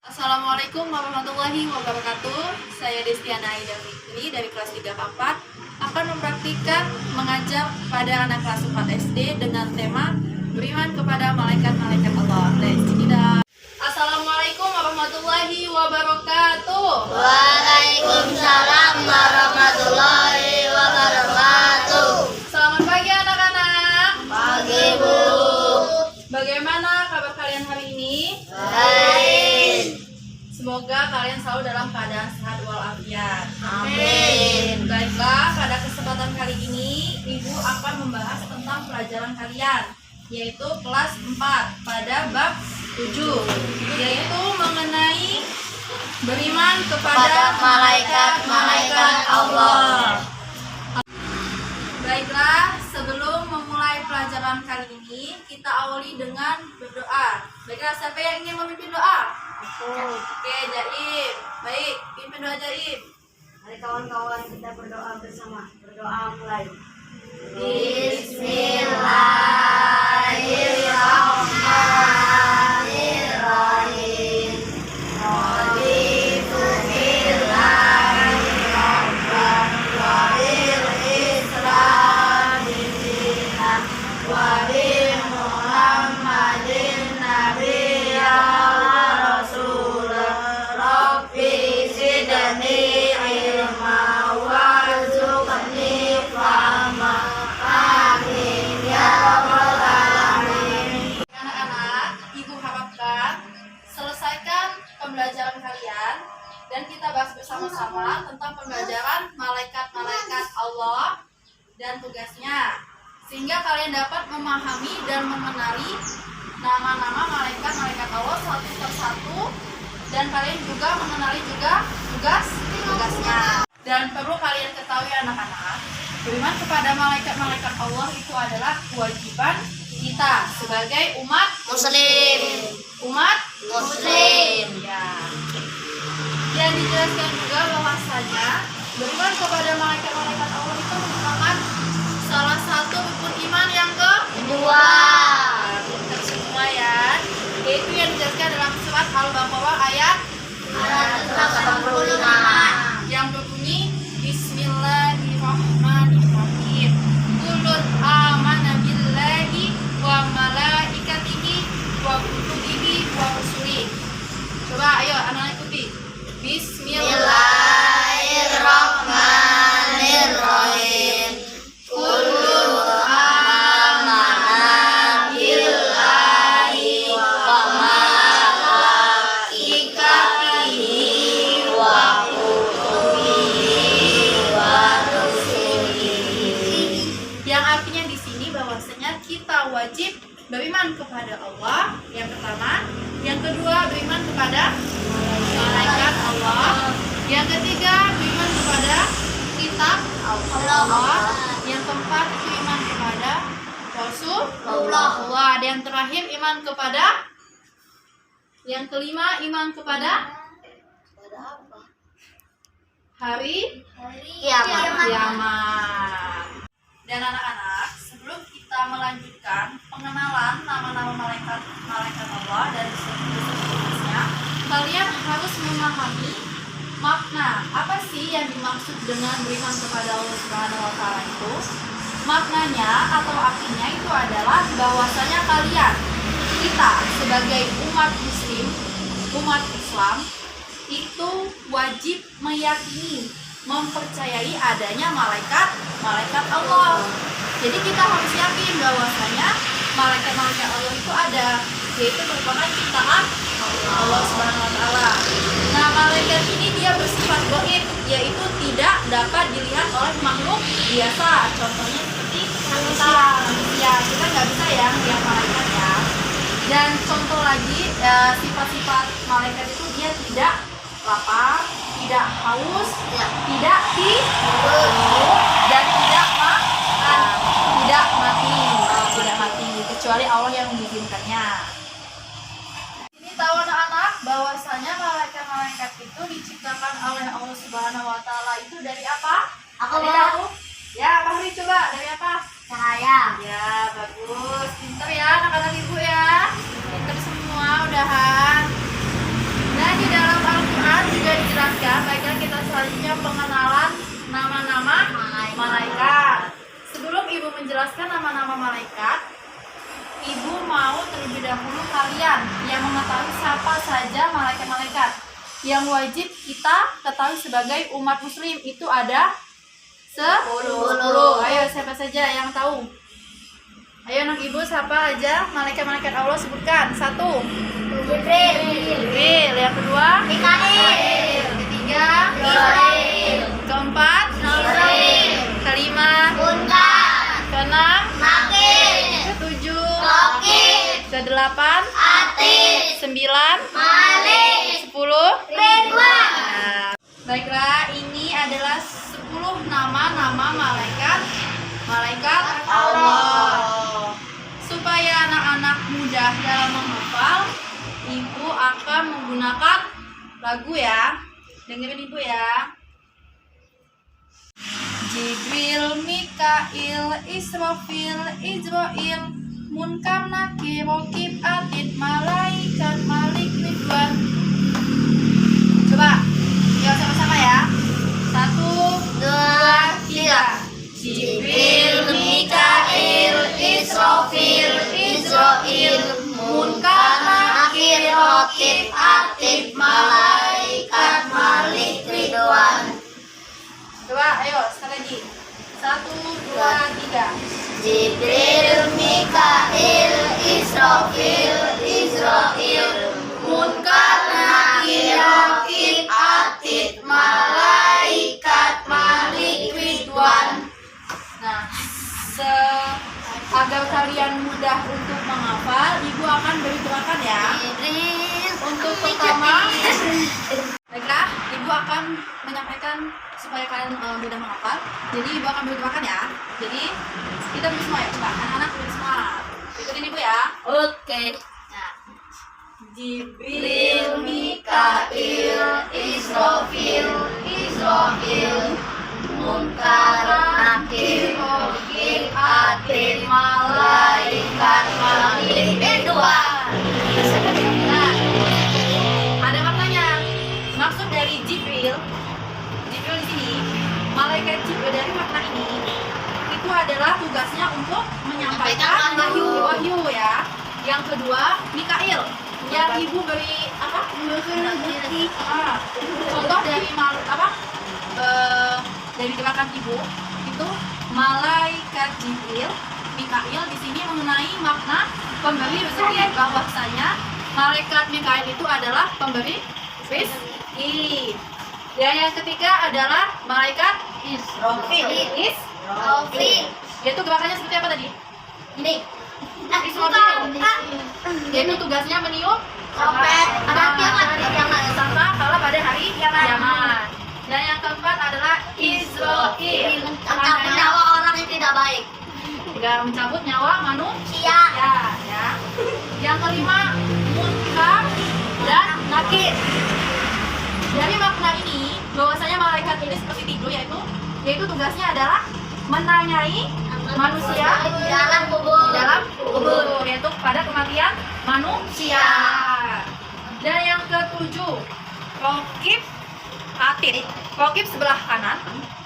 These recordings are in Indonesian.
Assalamualaikum warahmatullahi wabarakatuh. Saya Destiana Aida Fikri dari kelas 3 akan mempraktikkan mengajar pada anak kelas 4 SD dengan tema beriman kepada malaikat-malaikat Allah. Assalamualaikum warahmatullahi wabarakatuh. Waalaikumsalam warahmatullahi wabarakatuh. Selamat pagi anak-anak. Pagi Bu. Bagaimana kabar kalian hari ini? Baik. Semoga kalian selalu dalam keadaan sehat walafiat. Amin. Baiklah, pada kesempatan kali ini Ibu akan membahas tentang pelajaran kalian, yaitu kelas 4 pada bab 7, yaitu mengenai beriman kepada malaikat-malaikat Allah. Baiklah, sebelum memulai pelajaran kali ini, kita awali dengan berdoa. Baiklah, siapa yang ingin memimpin doa? Oke, Jaim. Baik, pimpin doa Jaim. Mari kawan-kawan kita berdoa bersama. Berdoa mulai. Bismillahirrahmanirrahim. Raditu billahi rabban wa bil Islam dinan wa bi Muhammadin nabiyya wa rasulah. Rabbi zidni ilma warzuqni fahma. Amin ya rabbal alamin. Anak-anak, Ibu harapkan selesaikan pembelajaran kalian dan kita bahas bersama-sama tentang pembelajaran malaikat-malaikat Allah dan tugasnya, sehingga kalian dapat memahami dan mengenali nama-nama malaikat-malaikat Allah satu persatu, dan kalian juga mengenali juga tugasnya. Dan perlu kalian ketahui anak-anak, beriman kepada malaikat-malaikat Allah itu adalah kewajiban kita sebagai umat Muslim. Ya. Dan dijelaskan juga bahwasanya beriman kepada malaikat-malaikat Allah itu merupakan salah satu rukun iman yang Kedua. Pintar semua ya. Yaitu yang dijelaskan dalam surat Al-Baqarah ayat 185. yang berbunyi Bismillahirrahmanirrahim. Kulun amana billahi wa malaikatihi wa kutubihi wa rusulihi. Coba ayo anak ikuti. Bismillahirrahmanirrahim. Kullu amana billahi wa malaikatihi wa kutubihi wa rusulihi. Yang artinya di sini bahwasanya kita wajib beriman kepada Allah yang pertama, yang kedua beriman kepada malaikat Allah, yang ketiga beriman kepada kitab Allah, yang keempat itu iman kepada Rasulullah, dan yang terakhir iman kepada, yang kelima iman kepada hari kiamat. Dan anak-anak, sebelum kita melanjutkan pengenalan nama-nama malaikat Allah dan tugasnya, kalian harus memahami makna apa sih yang dimaksud dengan beriman kepada Allah Subhanahu wa taala itu. Maknanya atau artinya itu adalah bahwasanya kita sebagai umat muslim, umat Islam itu wajib meyakini, mempercayai adanya malaikat Allah. Jadi kita harus yakin bahwasanya malaikat-malaikat Allah itu ada, yaitu merupakan ciptaan Allah Subhanahu wa taala. Nah, malaikat ini dia bersifat gaib, yaitu tidak dapat dilihat oleh makhluk biasa. Contohnya seperti manusia, kita nggak bisa ya melihat malaikat ya. Dan contoh lagi, sifat-sifat malaikat itu dia tidak lapar, tidak haus, tidak tidur, dan tidak mati, kecuali Allah yang mengizinkannya. Ini tahu anak-anak bahwasanya malaikat-malaikat itu diciptakan oleh Allah Subhanahu wa taala itu dari apa? Aku Dari tahu. Ya, Pak Hari coba dari apa? Cahaya. Ya, bagus. Pinter ya anak-anak Ibu ya. Pinter semua udahan. Nah, menjelaskan, baiklah kita selanjutnya pengenalan nama-nama malaikat. Sebelum Ibu menjelaskan nama-nama malaikat, Ibu mau terlebih dahulu kalian yang mengetahui siapa saja malaikat-malaikat yang wajib kita ketahui sebagai umat muslim. Itu ada 10. Ayo, siapa saja yang tahu? Ayo anak Ibu, siapa aja malaikat-malaikat Allah sebutkan? 1. Jibril. Yang kedua? Mikail. Ketiga? Israel. Keempat? Israel. Kelima? Munkar. Keenam? Nakir. Ketujuh? Rokib. Kedelapan? Atid. 9? Malik. 10? Ridwan. Nah, baiklah, ini adalah 10 nama-nama malaikat Allah. Supaya anak-anak mudah dalam menghafal, Ibu akan menggunakan lagu ya. Dengerin Ibu ya. Jibril, Mikail, Israfil, Izrail, Munkar, Nakir, Rokib, Atid, Malaikat, Malik, Ridwan. Coba, ya sama-sama ya. 1, 2, 3. Jibril, Mikail, Israfil, Izrail, Munkar, Nakir, Rokib, Atid, Malaikat, Malik, Ridwan. Coba, ayo sekali lagi. 1, 2, 3. Jibril, Mikail, Israfil, Izrail, Munkar, Nakir, Rokib, Atid, Malaikat, Malik, Ridwan. Nah, agar kalian mudah untuk menghafal, Ibu akan beri gerakan ya. Untuk pertama, baiklah, Ibu akan menyampaikan supaya kalian mudah menghafal. Jadi Ibu akan beri gerakan ya. Jadi kita beri semua ya, coba anak-anak beri semua. Ikutin Ibu ya. Oke. Nah, Jibril, Mikail, Israfil, Munkar, Nakir, Rokib, Atid, Malaikat, Malik, Ridwan. nah, ada maknanya. Maksud dari Jibril di sini, malaikat Jibril, dari makna ini itu adalah tugasnya untuk menyampaikan wahyu ya. Yang kedua, Mikail, yang Ibu beri apa? Contoh dari dari gerakan Ibu itu malaikat Jibril, Mikail di sini mengenai makna pemberi rezeki, bahwasanya malaikat Mikail itu adalah pemberi rezeki. Dan yang ketiga adalah malaikat Israfil. yaitu gerakannya seperti apa tadi? Ini. Israfil. Yaitu tugasnya meniup Trompet. Ada kiamat. sama kalau pada hari kiamat. Dan yang keempat adalah Israfil, Mencabut nyawa orang yang tidak baik. mencabut nyawa manusia Sia. ya. Yang kelima, Munkar dan Nakir. Dari makna ini, bahwasanya malaikat ini seperti tidur, yaitu tugasnya adalah menanyai manusia Dalam kubur. yaitu pada kematian manusia. Dan yang ketujuh, Rokib, Atid. Rokib sebelah kanan,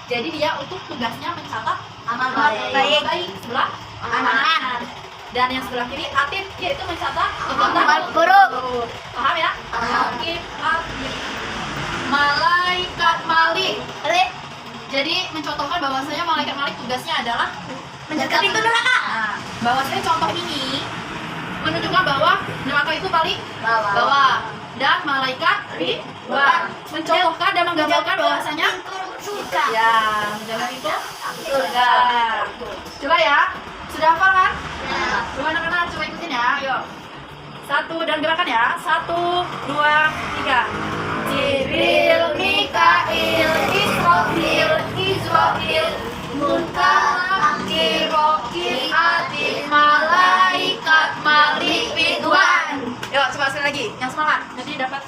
jadi dia untuk tugasnya mencatat Amal baik sebelah kanan. Dan yang sebelah kiri, Atid, yaitu mencatat Amal buruk. Paham ya? Paham. Rokib, Atid. Malaikat Malik. Jadi mencontohkan bahwasanya malaikat Malik tugasnya adalah Menjaga pintu neraka. Nah, bahwasanya contoh ini menunjukkan bahwa neraka itu paling Bawah. bawah dan malaikat Ridwan mencontohkan dan menggambarkan bahwasanya Surga. ya menjaga itu Surga. coba ya, sudah hafal kan? Ya. Coba anak-anak coba ikutin ya, yuk. 1 dan gerakan ya, 1, 2, 3. Jibril, Mikail, Israfil, Munkar, Nakir, Rokib, Atid, Malaikat, Malik, Ridwan. Yuk, coba sekali lagi, yang semangat. Nanti dapat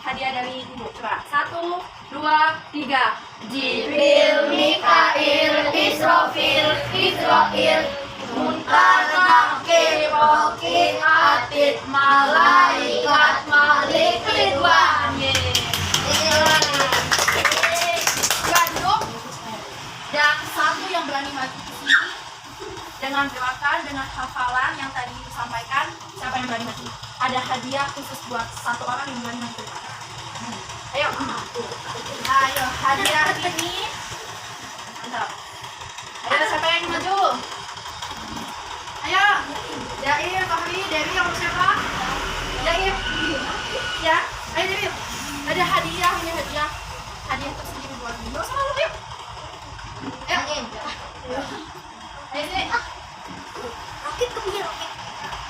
hadiah dari ibu. Coba, 1, 2, 3. Jibril, Mikail, Israfil, Munkar, Nakir, Rokib, Atid, Malaikat, Malik, Ridwan. Yeay. dengan gerakan, dengan hafalan yang tadi disampaikan, siapa yang berani maju? Ada hadiah khusus buat satu orang yang berani maju. Ayo, ayo hadiah ini. Mantap. Ayo siapa yang ingin maju? Ayo, Jair, Fahri, Dewi, yang siapa? Jair, ya, ayo Dewi. Ada hadiah, ini hadiah tersendiri buat Bimo sama lu yuk. Ayo, ayo sini. Roket kepikir roket.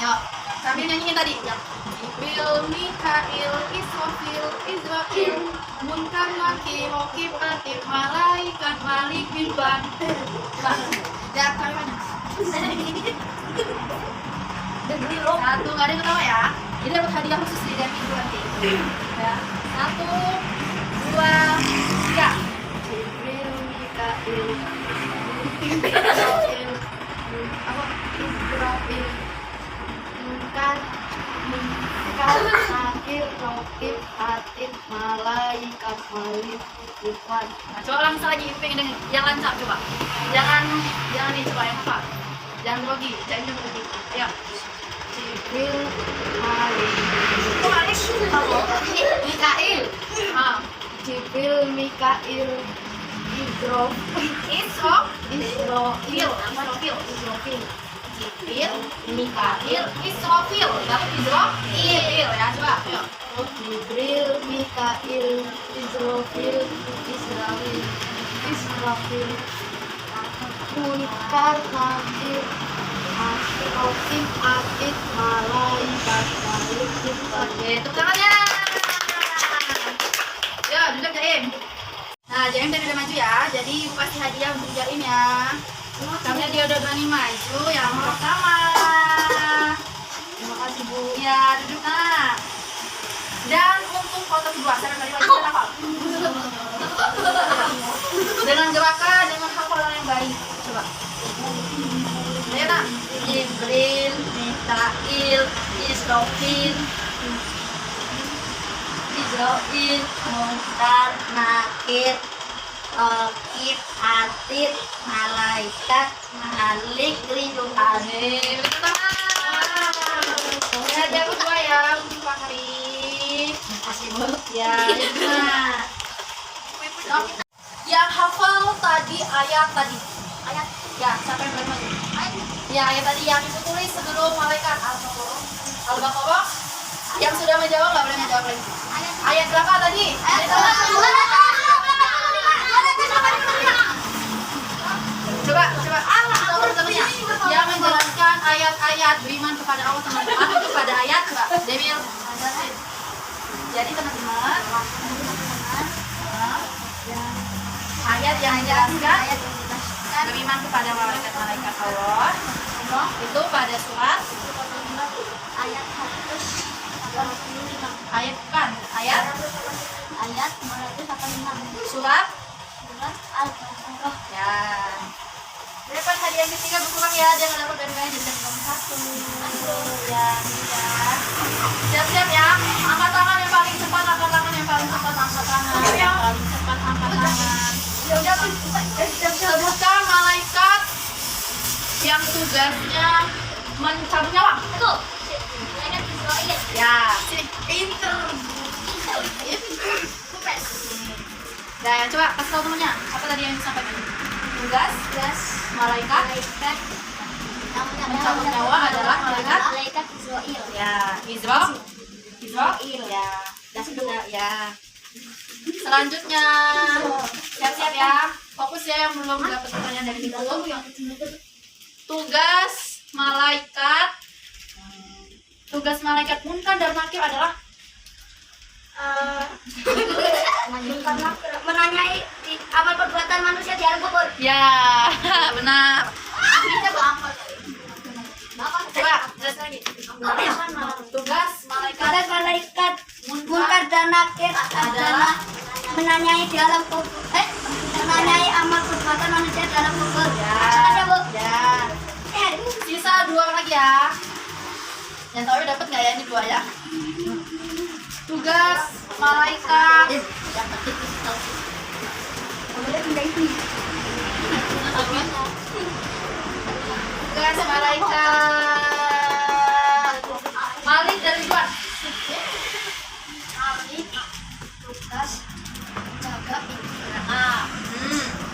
Yuk, sambil nyanyiin tadi. Jibril, Mikail, Israfil, Israfil, Munkar, Nakir, Rokib, Atib, Malaikat, Malik, Bilban. Ya, kalimatnya. Satu, nggak ada yang ketawa ya. Ini dapat hadiah khusus di Devi itu nanti. Ya, 1, 2, 3. Jibril, Mikail, Israfil, apa? Israfil, Munkar, Nakir, Rokib, Atib, Malaikat, Malik, Bilban. Nah, coba ulang lagi, pengen denger yang lancar coba. Jangan dicoba yang apa. Jangan grogi, jangan grogi. Ayo. Jibril, Malik. Kok Malik? Mikail. Jibril, Mikail, Israfil. Jibril, Mikail, Israfil. Dapat Israfil ya, coba. Ayo. Jibril, Mikail, Israfil, Munkar, Nakir, Rokib, Atib, Malaikat, Malik, Bilban. Tepuk tangannya. Ya, duduk Jaim. Nah, Jaim tadi udah maju ya. Jadi ibu kasih hadiah untuk Jaim ya. Karena dia udah berani maju yang pertama. Terima kasih Bu. Ya, duduk nah. Dan untuk foto kedua, saya tadi lagi apa? Dengan gerakan, dengan hafalan yang baik. Coba. Ayo nak. Jibril, Mikail, Israfil, Munkar, Nakir, Rokib, Atib, Malaikat, Malik, Bilban. Ya, ada kedua ya untuk Pak Hari. Makasih Bu. Ya, yang hafal tadi ayat tadi. Ayat. Ya, siapa yang berani maju? Ya, ayat tadi yang itu tulis sebelum malaikat Al-Baqarah. Yang sudah menjawab nggak boleh menjawab lagi. Ayat berapa tadi? Ayat Coba. Nomor satunya. Yang menjalankan ayat-ayat beriman kepada Allah teman-teman kepada ayat Mbak Demil. Jadi teman-teman, ayat yang menjelaskan beriman kepada malaikat-malaikat Allah itu pada surat Ayat 185. ayat bukan ayat 585. surat Al-Baqarah. ya. Dapat hadiah yang ketiga berkurang ya, dia nggak dapat dari kalian jadi nomor 1. Ya, siap-siap ya. Angkat tangan yang paling cepat, angkat tangan yang paling cepat, angkat tangan yang paling cepat, angkat tangan. Sebutkan malaikat yang tugasnya mencabut nyawa. Betul. Malaikat Israil. Ya, sini. Pinter. Dan coba kasih tahu temennya, apa tadi yang disampaikan? Tugas malaikat yang mencabut nyawa adalah malaikat Israil. ya, Israil ya. Dan sudah ya. Selanjutnya siap-siap ya. Fokus ya yang belum dapat pertanyaan dari kita. Tugas malaikat Munkar dan Nakir adalah menanyai amal perbuatan manusia di alam kubur. ya, benar. Bisa Bu. Coba jelas lagi. Tugas malaikat Munkar dan Nakir adalah menanyai di alam kubur. Menanyai amal perbuatan manusia di alam kubur. Ya, Bu. ya. Sisa 2 lagi ya. Yang tahu dapat nggak ya ini 2 ya? Tugas malaikat tugas malaikat. Malik dari Ridwan. Malik tugas jaga pintu surga.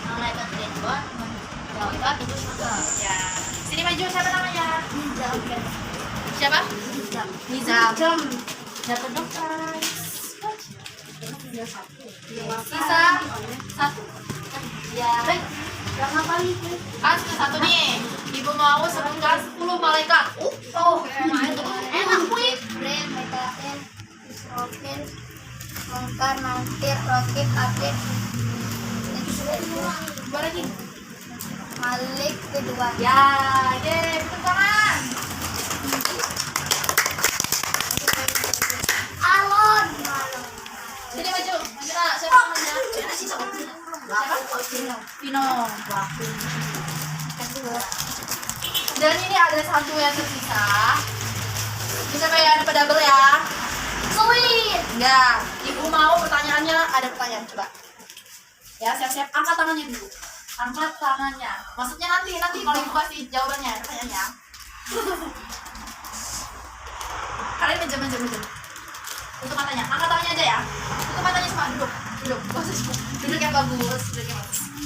Malaikat Ridwan menjaga pintu surga. Ya. Sini maju, siapa namanya? Menjaga. Siapa? Nizam. Jam. Dapat dong, guys. Sisa satu. Ya. Berapa kali? Kan sisa satu nih. Ibu mau sebutkan 10 malaikat. Enak gue. Ren, Mikael, Israfil, Munkar, Nakir, Rokib, Atid, Dua lagi. Malik, kedua. Ya, ye, tepuk tangan. Alon. Sini maju. Maju nak. Siapa namanya? Pino. Dan ini ada satu yang tersisa. Bisa kayak ada double ya? Sweet. Enggak. Ibu mau pertanyaannya, ada pertanyaan coba. Ya, siap-siap angkat tangannya dulu. Angkat tangannya. Maksudnya nanti kalau ibu kasih jawabannya, pertanyaannya. Kalian menjam. Tutup matanya. Angkat tangannya aja ya. Tutup matanya semua. Duduk. Gak usah semua. Duduk yang bagus.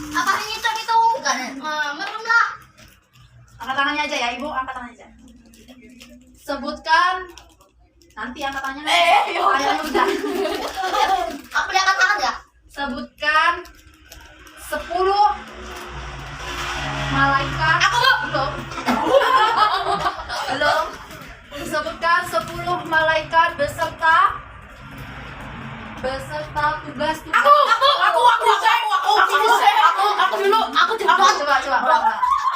Apa ini itu? Bukan. Merem lah. Angkat tangannya aja ya, ibu. Angkat tangannya aja. Sebutkan. Nanti angkat tangannya. Ayahnya udah. Apa dia angkat tangan ya? Sebutkan 10 malaikat. Aku belum. Belum. Sebutkan 10 malaikat beserta tugas. Aku dulu. Aku cepat. Coba.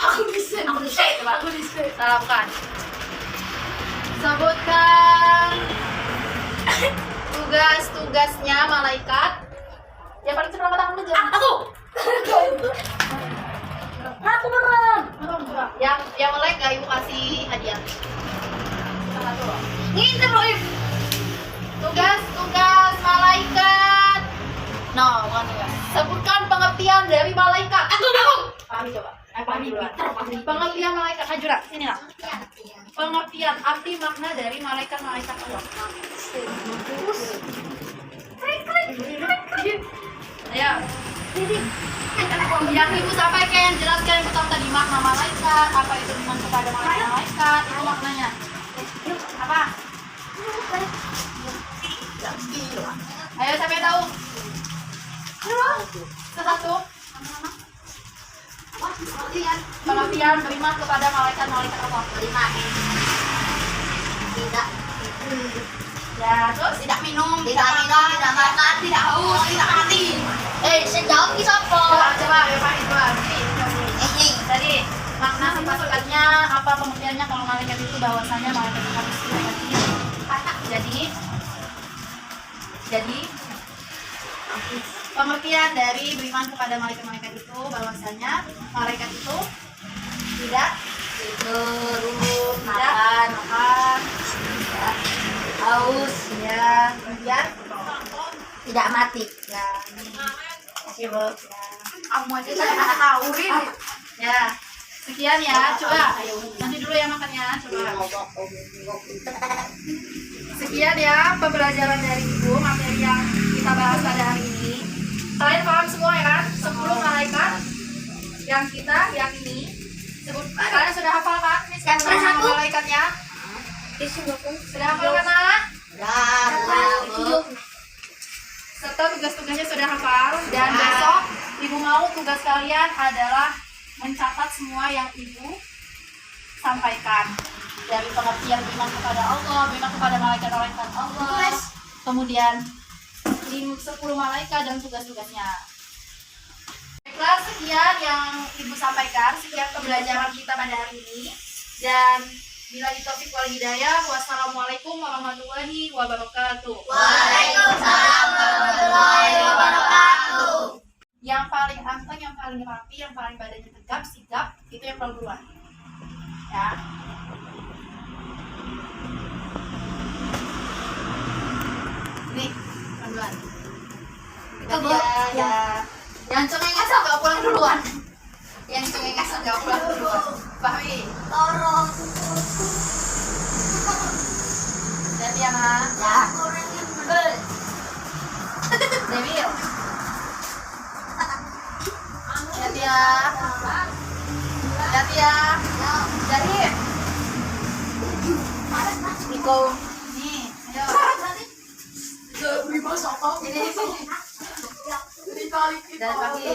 Aku bisa. Coba. Kita lakukan. Sebutkan tugas-tugasnya malaikat. Yang paling cepat angkat tangan aja. Aku beneran. Yang melek gak ibu kasih hadiah. Ngintip loh, Ibu. Tugas malaikat. No, bukan tugas. Sebutkan pengertian dari malaikat. Pahami coba. Pengertian malaikat. Hajura, sini lah. Pengertian arti makna dari malaikat-malaikat Allah. Ayo. Yang ibu sampaikan, yang jelaskan yang pertama tadi makna malaikat, apa itu iman kepada malaikat, itu maknanya. Apa? Ayo siapa yang tahu? Satu. Pengertian beriman kepada malaikat-malaikat Allah. Tidak. Ya, terus Tidak minum, tidak makan, tidak haus, tidak mati. Sejauh ini siapa? coba, ya Pak, coba. Tadi makna sifat-sifatnya, apa pengertiannya kalau malaikat itu bahwasanya malaikat itu harus jadi pengertian dari beriman kepada malaikat-malaikat itu bahwasanya malaikat itu tidak makan, haus, ya, kemudian Tidak mati. ya, sibuk, ya. Kamu aja saya tahu ya. Sekian ya, coba. Nanti dulu ya makannya, coba. Sekian ya pembelajaran dari Ibu, materi yang kita bahas pada hari ini. Kalian paham semua ya kan? 10 malaikat yang kita yakini. Kalian sudah hafal kan? Yang nama malaikatnya? Sudah hafal kan, Nak? Serta tugas-tugasnya sudah hafal. Dan besok Ibu mau tugas kalian adalah mencatat semua yang Ibu sampaikan. Dari pengertian beriman kepada Allah, beriman kepada malaikat-malaikat Allah, kemudian 10 malaikat dan tugas-tugasnya. Baiklah, sekian yang Ibu sampaikan, sekian pembelajaran kita pada hari ini. Dan bila taufik wal hidayah, wassalamualaikum warahmatullahi wabarakatuh. Waalaikumsalam warahmatullahi wabarakatuh. Yang paling anteng, yang paling rapi, yang paling badannya tegap, sigap, itu yang paling duluan. Ya. Nih, duluan. Ya. Yang cengenges gak pulang duluan. Yang cengenges gak pulang duluan. Fahmi. Torong. Hati ya nak. Ya. Debil. Hati ya. Hati ya. Jadi. Niko. Nih, ayo. Ini sini. Dari pagi.